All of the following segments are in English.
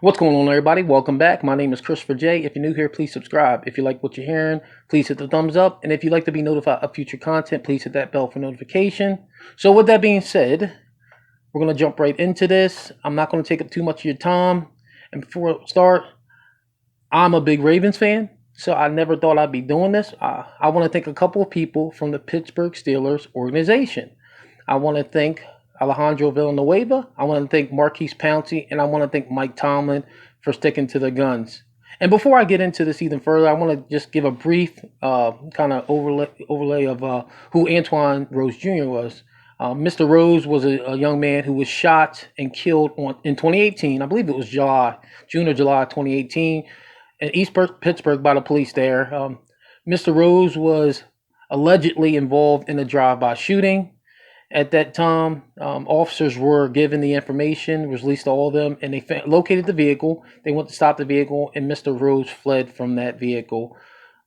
What's going on, everybody? Welcome back. My name is Christopher J. If you're new here, please subscribe. If you like what you're hearing, please hit the thumbs up. And if you'd like to be notified of future content, please hit that bell for notification. So with that being said, we're going to jump right into this. I'm not going to take up too much of your time. And before I start, I'm a big Ravens fan, so I never thought I'd be doing this. I want to thank a couple of people from the Pittsburg Steelers organization. I want to thank Alejandro Villanueva. I want to thank Marquise Pouncey, and I want to thank Mike Tomlin for sticking to the guns. And before I get into this even further, I want to just give a brief kind of overlay of who Antwon Rose Jr. was. Mr. Rose was a young man who was shot and killed in 2018. I believe it was June or July 2018, in East Pittsburgh by the police there. Mr. Rose was allegedly involved in a drive-by shooting. At that time, officers were given the information, released all of them, and they located the vehicle. They went to stop the vehicle, and Mr. Rose fled from that vehicle.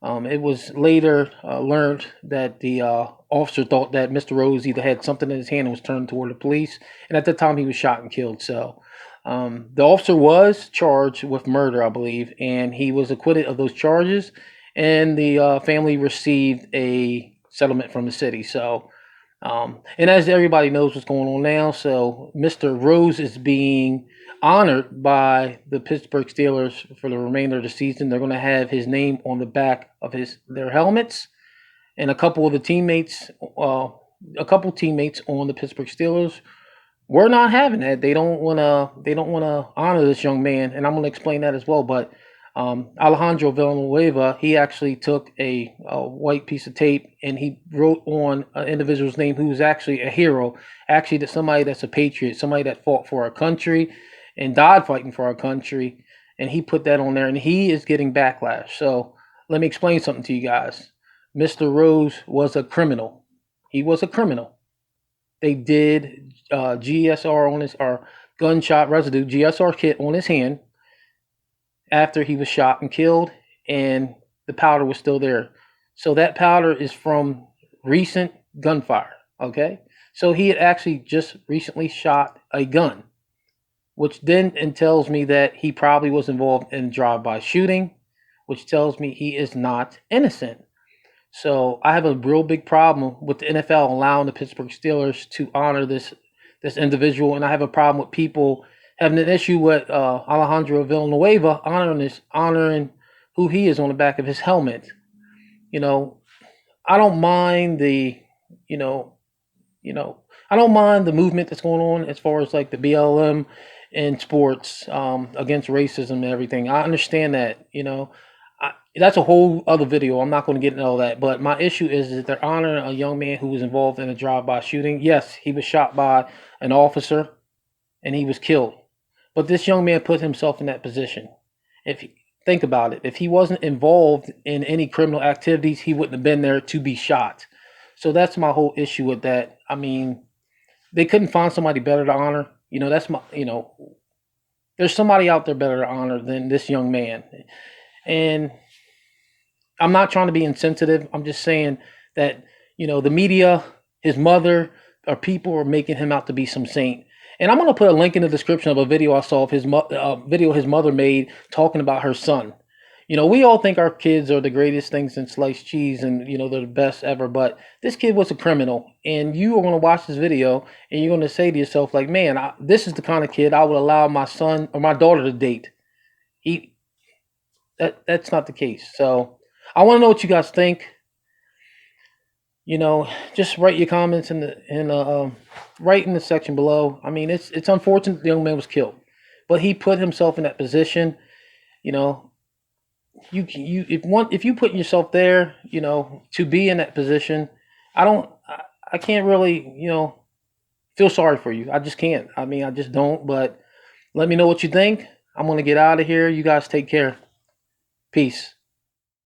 It was later learned that the officer thought that Mr. Rose either had something in his hand and was turned toward the police, and at the time he was shot and killed. So the officer was charged with murder, I believe, and he was acquitted of those charges, and the family received a settlement from the city. So and as everybody knows what's going on now, so Mr. Rose is being honored by the Pittsburgh Steelers for the remainder of the season. They're going to have his name on the back of their helmets, and a couple of teammates on the Pittsburgh Steelers were not having that. They don't want to honor this young man, and I'm going to explain that as well. But Alejandro Villanueva, he actually took a white piece of tape and he wrote on an individual's name who's actually a hero, actually somebody that's a patriot, somebody that fought for our country and died fighting for our country, and he put that on there, and he is getting backlash. So let me explain something to you guys. Mr. Rose was a criminal. He was a criminal. They did GSR on his, or gunshot residue, GSR kit on his hand after he was shot and killed, and the powder was still there. So that powder is from recent gunfire, okay? So he had actually just recently shot a gun, which then tells me that he probably was involved in drive-by shooting, which tells me he is not innocent. So I have a real big problem with the NFL allowing the Pittsburgh Steelers to honor this individual, and I have a problem with people having an issue with Alejandro Villanueva honoring who he is on the back of his helmet. You know, I don't mind the, I don't mind the movement that's going on as far as like the BLM in sports against racism and everything. I understand that, that's a whole other video. I'm not going to get into all that. But my issue is that they're honoring a young man who was involved in a drive-by shooting. Yes, he was shot by an officer and he was killed. But this young man put himself in that position. Think about it. If he wasn't involved in any criminal activities, he wouldn't have been there to be shot. So that's my whole issue with that. I mean, they couldn't find somebody better to honor. There's somebody out there better to honor than this young man. And I'm not trying to be insensitive. I'm just saying that, the media, his mother, or people are making him out to be some saint. And I'm going to put a link in the description of a video I saw of his video his mother made talking about her son. We all think our kids are the greatest things in sliced cheese and, they're the best ever. But this kid was a criminal. And you are going to watch this video and you're going to say to yourself, like, man, this is the kind of kid I would allow my son or my daughter to date. That's not the case. So I want to know what you guys think. Just write your comments right in the section below. I mean, it's unfortunate the young man was killed, but he put himself in that position. If you put yourself there, to be in that position, I can't really, feel sorry for you. I just can't. I mean, I just don't. But let me know what you think. I'm gonna get out of here. You guys take care. Peace.